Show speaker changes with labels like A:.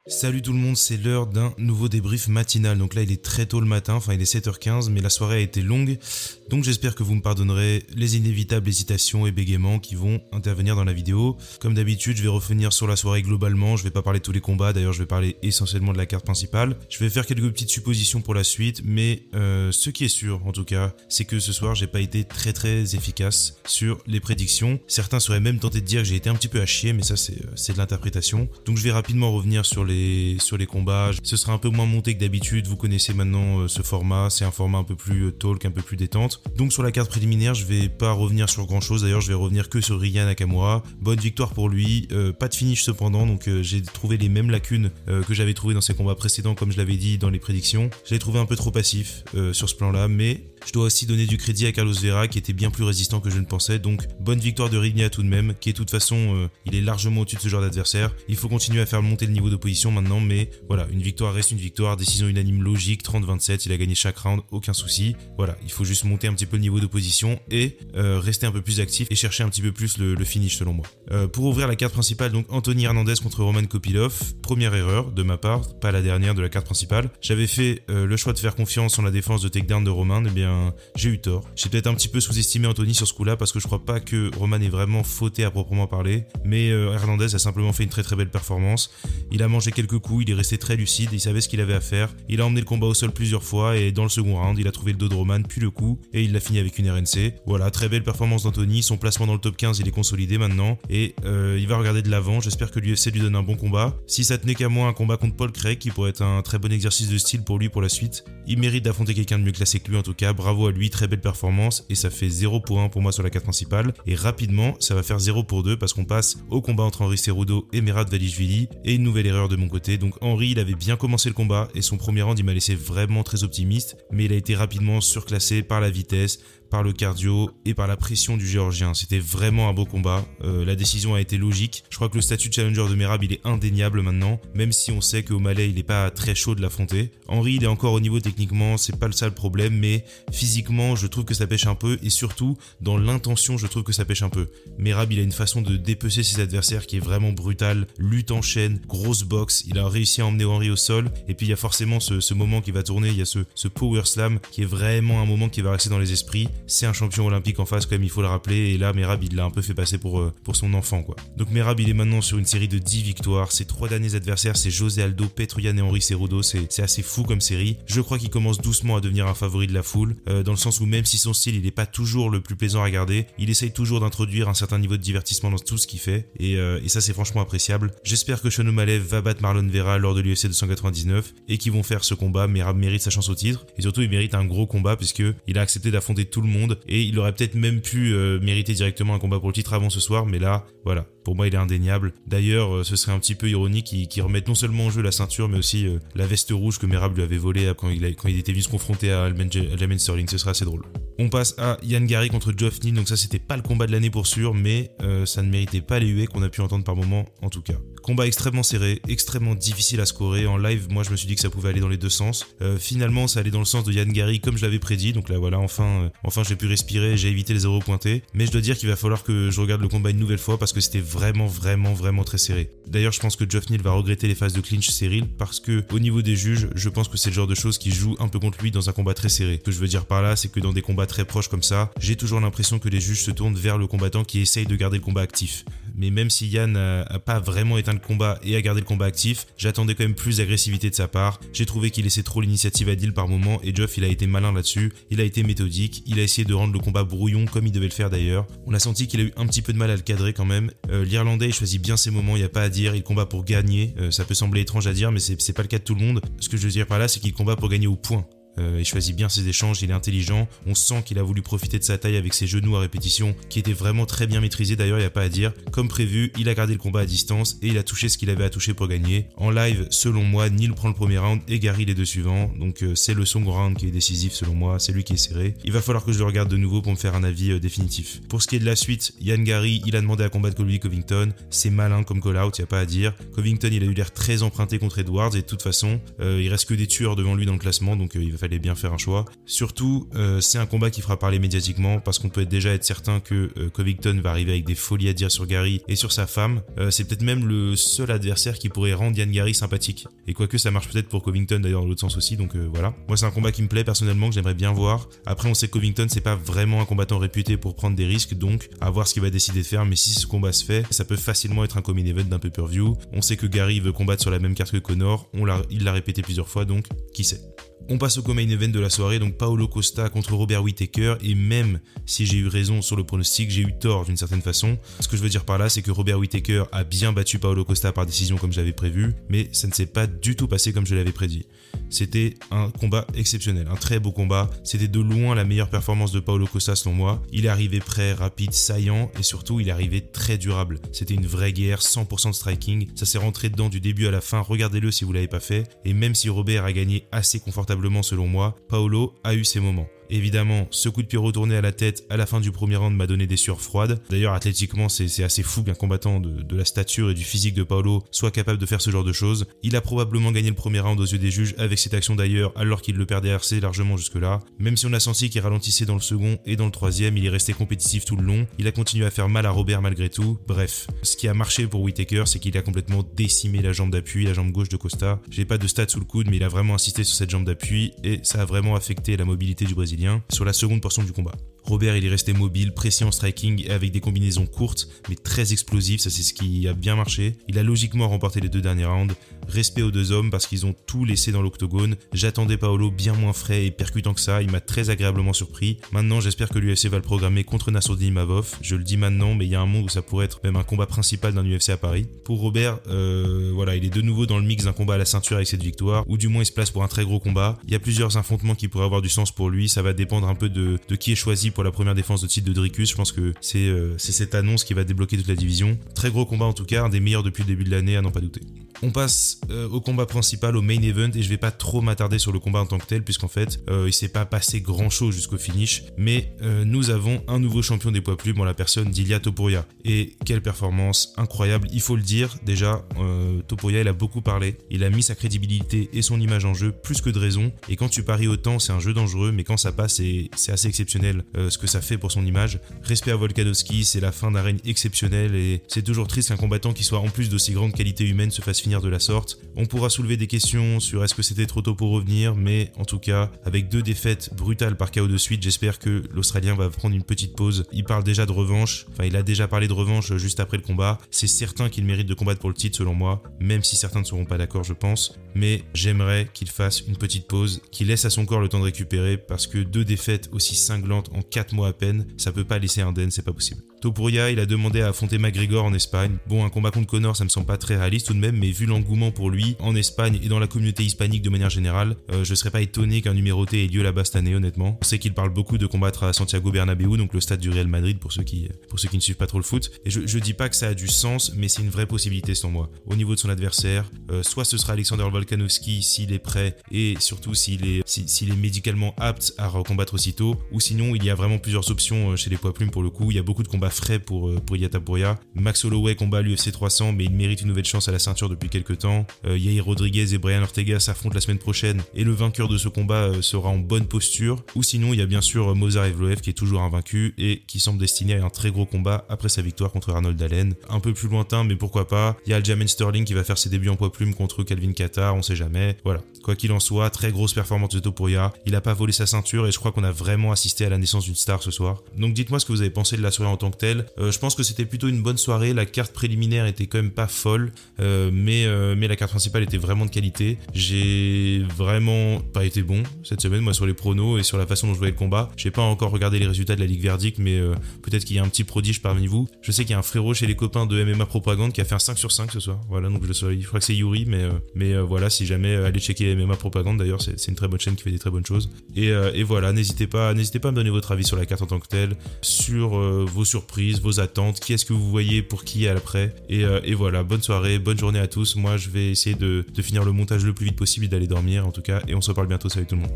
A: Salut tout le monde, c'est l'heure d'un nouveau débrief matinal. Donc là il est très tôt le matin, enfin il est 7h15, mais la soirée a été longue. Donc j'espère que vous me pardonnerez les inévitables hésitations et bégaiements qui vont intervenir dans la vidéo. Comme d'habitude, je vais revenir sur la soirée globalement, je vais pas parler de tous les combats, d'ailleurs je vais parler essentiellement de la carte principale. Je vais faire quelques petites suppositions pour la suite, mais ce qui est sûr en tout cas, c'est que ce soir j'ai pas été très efficace sur les prédictions. Certains seraient même tentés de dire que j'ai été un petit peu à chier, mais ça c'est de l'interprétation. Donc je vais rapidement revenir sur les combats. Ce sera un peu moins monté que d'habitude, vous connaissez maintenant ce format, c'est un format un peu plus talk, un peu plus détente. Donc sur la carte préliminaire, je vais pas revenir sur grand chose, d'ailleurs je vais revenir que sur Ryan Nakamura. Bonne victoire pour lui, pas de finish cependant, donc j'ai trouvé les mêmes lacunes que j'avais trouvées dans ses combats précédents, comme je l'avais dit dans les prédictions. Je l'ai trouvé un peu trop passif sur ce plan-là, mais je dois aussi donner du crédit à Carlos Vera qui était bien plus résistant que je ne pensais, donc bonne victoire de Rigna tout de même, qui est de toute façon, il est largement au-dessus de ce genre d'adversaire. Il faut continuer à faire monter le niveau d'opposition maintenant, mais voilà, une victoire reste une victoire, décision unanime logique, 30-27, il a gagné chaque round, aucun souci. Voilà, il faut juste monter un petit peu le niveau d'opposition et rester un peu plus actif et chercher un petit peu plus le finish selon moi. Pour ouvrir la carte principale, donc Anthony Hernandez contre Roman Kopylov, première erreur de ma part, pas la dernière de la carte principale. J'avais fait le choix de faire confiance en la défense de takedown de Roman, et bien j'ai eu tort. J'ai peut-être un petit peu sous-estimé Anthony sur ce coup-là parce que je crois pas que Roman ait vraiment fauté à proprement parler, mais Hernandez a simplement fait une très belle performance. Il a mangé quelques coups, il est resté très lucide, il savait ce qu'il avait à faire. Il a emmené le combat au sol plusieurs fois et dans le second round, il a trouvé le dos de Roman puis le coup et il l'a fini avec une RNC. Voilà, très belle performance d'Anthony, son placement dans le top 15 il est consolidé maintenant et il va regarder de l'avant. J'espère que l'UFC lui donne un bon combat. Si ça tenait qu'à moi, un combat contre Paul Craig qui pourrait être un très bon exercice de style pour lui pour la suite. Il mérite d'affronter quelqu'un de mieux classé que lui en tout cas, bravo à lui, très belle performance et ça fait 0 pour 1 pour moi sur la carte principale et rapidement ça va faire 0 pour 2 parce qu'on passe au combat entre Henry Cerudo et Merab Dvalishvili et une nouvelle erreur de mon côté. Donc Henry il avait bien commencé le combat et son premier round il m'a laissé vraiment très optimiste, mais il a été rapidement surclassé par la vitesse, par le cardio et par la pression du géorgien. C'était vraiment un beau combat, la décision a été logique. Je crois que le statut de challenger de Merab il est indéniable maintenant, même si on sait qu'O'Malley il est pas très chaud de l'affronter. Henry il est encore au niveau techniquement, c'est pas ça le problème, mais physiquement je trouve que ça pêche un peu et surtout dans l'intention je trouve que ça pêche un peu. Merab il a une façon de dépecer ses adversaires qui est vraiment brutale, lutte en chaîne, grosse boxe, il a réussi à emmener Henry au sol et puis il y a forcément ce moment qui va tourner, il y a ce power slam qui est vraiment un moment qui va rester dans les esprits. C'est un champion olympique en face quand même, il faut le rappeler, et là Merab il l'a un peu fait passer pour son enfant quoi. Donc Merab il est maintenant sur une série de 10 victoires, ses 3 derniers adversaires c'est José Aldo, Petr Yan et Henry Cerudo, c'est assez fou comme série. Je crois qu'il commence doucement à devenir un favori de la foule, dans le sens où même si son style il est pas toujours le plus plaisant à regarder, il essaye toujours d'introduire un certain niveau de divertissement dans tout ce qu'il fait, et ça c'est franchement appréciable. J'espère que Sean O'Malley va battre Marlon Vera lors de l'UFC 299 et qu'ils vont faire ce combat. Merab mérite sa chance au titre et surtout il mérite un gros combat puisque il a accepté d'affronter tout le monde et il aurait peut-être même pu mériter directement un combat pour le titre avant ce soir, mais là voilà, pour moi il est indéniable. D'ailleurs ce serait un petit peu ironique qu'il remette non seulement en jeu la ceinture mais aussi la veste rouge que Merab lui avait volée quand il était venu se confronter à Aljamain Sterling, ce serait assez drôle. On passe à Ian Gary contre Geoff Neal, donc ça c'était pas le combat de l'année pour sûr, mais ça ne méritait pas les huées qu'on a pu entendre par moment en tout cas. Combat extrêmement serré, extrêmement difficile à scorer. En live, moi je me suis dit que ça pouvait aller dans les deux sens. Finalement, ça allait dans le sens de Ian Gary comme je l'avais prédit. Donc là voilà, enfin j'ai pu respirer, j'ai évité les 0 pointés. Mais je dois dire qu'il va falloir que je regarde le combat une nouvelle fois parce que c'était vraiment très serré. D'ailleurs, je pense que Geoff Neal va regretter les phases de clinch stériles parce que au niveau des juges, je pense que c'est le genre de choses qui jouent un peu contre lui dans un combat très serré. Ce que je veux dire par là, c'est que dans des combats très proches comme ça, j'ai toujours l'impression que les juges se tournent vers le combattant qui essaye de garder le combat actif. Mais même si Yann a pas vraiment éteint le combat et a gardé le combat actif, j'attendais quand même plus d'agressivité de sa part. J'ai trouvé qu'il laissait trop l'initiative à Neal par moment et Geoff il a été malin là-dessus, il a été méthodique, il a essayé de rendre le combat brouillon comme il devait le faire d'ailleurs. On a senti qu'il a eu un petit peu de mal à le cadrer quand même. L'Irlandais il choisit bien ses moments, il n'y a pas à dire, il combat pour gagner, ça peut sembler étrange à dire mais c'est pas le cas de tout le monde. Ce que je veux dire par là c'est qu'il combat pour gagner au point. Il choisit bien ses échanges, il est intelligent, on sent qu'il a voulu profiter de sa taille avec ses genoux à répétition qui étaient vraiment très bien maîtrisés d'ailleurs, il n'y a pas à dire. Comme prévu, il a gardé le combat à distance et il a touché ce qu'il avait à toucher pour gagner. En live, selon moi, Neal prend le premier round et Gary les deux suivants, donc c'est le second round qui est décisif selon moi, c'est lui qui est serré. Il va falloir que je le regarde de nouveau pour me faire un avis définitif. Pour ce qui est de la suite, Ian Gary, il a demandé à combattre Colby Covington, c'est malin comme call-out, il n'y a pas à dire. Covington, il a eu l'air très emprunté contre Edwards et de toute façon, il reste que des tueurs devant lui dans le classement, donc il va fallait bien faire un choix. Surtout, c'est un combat qui fera parler médiatiquement parce qu'on peut déjà être certain que Covington va arriver avec des folies à dire sur Gary et sur sa femme. C'est peut-être même le seul adversaire qui pourrait rendre Ian Gary sympathique. Et quoique ça marche peut-être pour Covington d'ailleurs dans l'autre sens aussi, donc voilà. Moi c'est un combat qui me plaît personnellement, que j'aimerais bien voir. Après on sait que Covington c'est pas vraiment un combattant réputé pour prendre des risques, donc à voir ce qu'il va décider de faire, mais si ce combat se fait, ça peut facilement être un co-main event d'un pay-per-view. On sait que Gary veut combattre sur la même carte que Conor, il l'a répété plusieurs fois, donc qui sait. On passe au co-main event de la soirée, donc Paulo Costa contre Robert Whittaker, et même si j'ai eu raison sur le pronostic, j'ai eu tort d'une certaine façon. Ce que je veux dire par là, c'est que Robert Whittaker a bien battu Paulo Costa par décision comme je l'avais prévu, mais ça ne s'est pas du tout passé comme je l'avais prédit. C'était un combat exceptionnel, un très beau combat, c'était de loin la meilleure performance de Paulo Costa selon moi. Il est arrivé prêt, rapide, saillant, et surtout il est arrivé très durable. C'était une vraie guerre, 100% de striking, ça s'est rentré dedans du début à la fin, regardez-le si vous l'avez pas fait, et même si Robert a gagné assez confortablement selon moi, Paulo a eu ses moments. Évidemment, ce coup de pied retourné à la tête à la fin du premier round m'a donné des sueurs froides. D'ailleurs, athlétiquement, c'est assez fou qu'un combattant de la stature et du physique de Paulo soit capable de faire ce genre de choses. Il a probablement gagné le premier round aux yeux des juges avec cette action d'ailleurs, alors qu'il le perdait assez largement jusque-là. Même si on a senti qu'il ralentissait dans le second et dans le troisième, il est resté compétitif tout le long. Il a continué à faire mal à Robert malgré tout. Bref, ce qui a marché pour Whittaker, c'est qu'il a complètement décimé la jambe d'appui, la jambe gauche de Costa. J'ai pas de stats sous le coude, mais il a vraiment insisté sur cette jambe d'appui et ça a vraiment affecté la mobilité du Brésilien sur la seconde portion du combat. Robert, il est resté mobile, précis en striking et avec des combinaisons courtes mais très explosives, ça c'est ce qui a bien marché. Il a logiquement remporté les 2 derniers rounds. Respect aux 2 hommes parce qu'ils ont tout laissé dans l'octogone. J'attendais Paulo bien moins frais et percutant que ça, il m'a très agréablement surpris. Maintenant, j'espère que l'UFC va le programmer contre Nassourdine Imavov. Je le dis maintenant, mais il y a un monde où ça pourrait être même un combat principal d'un UFC à Paris. Pour Robert, voilà, il est de nouveau dans le mix d'un combat à la ceinture avec cette victoire, ou du moins il se place pour un très gros combat. Il y a plusieurs affrontements qui pourraient avoir du sens pour lui, ça va dépendre un peu de qui est choisi pour la première défense de titre de Dricus. Je pense que c'est cette annonce qui va débloquer toute la division. Très gros combat en tout cas, un des meilleurs depuis le début de l'année à n'en pas douter. On passe au combat principal, au main event, et je vais pas trop m'attarder sur le combat en tant que tel, puisqu'en fait il s'est pas passé grand chose jusqu'au finish, mais nous avons un nouveau champion des poids plumes en la personne d'Ilia Topuria. Et quelle performance incroyable, il faut le dire, déjà Topuria il a beaucoup parlé, il a mis sa crédibilité et son image en jeu plus que de raison, et quand tu paries autant c'est un jeu dangereux, mais quand ça passe c'est assez exceptionnel ce que ça fait pour son image. Respect à Volkanovski, c'est la fin d'un règne exceptionnel, et c'est toujours triste qu'un combattant qui soit en plus d'aussi grande qualité humaine se fasse finir de la sorte. On pourra soulever des questions sur est-ce que c'était trop tôt pour revenir, mais en tout cas, avec 2 défaites brutales par KO de suite, j'espère que l'Australien va prendre une petite pause. Il parle déjà de revanche, enfin il a déjà parlé de revanche juste après le combat. C'est certain qu'il mérite de combattre pour le titre selon moi, même si certains ne seront pas d'accord je pense, mais j'aimerais qu'il fasse une petite pause, qu'il laisse à son corps le temps de récupérer, parce que 2 défaites aussi cinglantes en 4 mois à peine, ça peut pas laisser indemne, c'est pas possible. Topuria, il a demandé à affronter McGregor en Espagne. Bon, un combat contre Conor, ça me semble pas très réaliste tout de même, mais vu l'engouement pour lui en Espagne et dans la communauté hispanique de manière générale, je serais pas étonné qu'un numéroté ait lieu là-bas cette année, honnêtement. On sait qu'il parle beaucoup de combattre à Santiago Bernabéu, donc le stade du Real Madrid pour ceux qui ne suivent pas trop le foot. Et je dis pas que ça a du sens, mais c'est une vraie possibilité selon moi. Au niveau de son adversaire, soit ce sera Alexander Volkanovski s'il est prêt et surtout s'il est médicalement apte à recombattre aussitôt, ou sinon il y a vraiment plusieurs options chez les poids plumes pour le coup. Il y a beaucoup de combats frais pour Ilia Topuria. Max Holloway combat à l'UFC 300, mais il mérite une nouvelle chance à la ceinture depuis quelques temps. Yair Rodriguez et Brian Ortega s'affrontent la semaine prochaine et le vainqueur de ce combat sera en bonne posture. Ou sinon il y a bien sûr Movsar Evloev qui est toujours invaincu et qui semble destiné à un très gros combat après sa victoire contre Arnold Allen. Un peu plus lointain, mais pourquoi pas. Il y a Aljamain Sterling qui va faire ses débuts en poids plume contre Calvin Kattar, on sait jamais. Voilà. Quoi qu'il en soit, très grosse performance de Topuria. Il a pas volé sa ceinture et je crois qu'on a vraiment assisté à la naissance d'une star ce soir. Donc dites-moi ce que vous avez pensé de la soirée en tant que telle. Je pense que c'était plutôt une bonne soirée. La carte préliminaire était quand même pas folle, mais la carte principale était vraiment de qualité. J'ai vraiment pas été bon cette semaine moi sur les pronos et sur la façon dont je voyais le combat. J'ai pas encore regardé les résultats de la Ligue Verdict, mais peut-être qu'il y a un petit prodige parmi vous. Je sais qu'il y a un frérot chez les copains de MMA Propagande qui a fait un 5 sur 5 ce soir. Voilà, donc je crois que c'est Yuri, mais voilà, si jamais allez checker MMA Propagande d'ailleurs, c'est une très bonne chaîne qui fait des très bonnes choses. Et voilà, n'hésitez pas à me donner votre avis sur la carte en tant que telle, sur vos surprises, vos attentes, qui est-ce que vous voyez pour qui à l'après, et voilà, bonne soirée, bonne journée à tous. Moi je vais essayer de finir le montage le plus vite possible et d'aller dormir en tout cas, et on se reparle bientôt, salut tout le monde.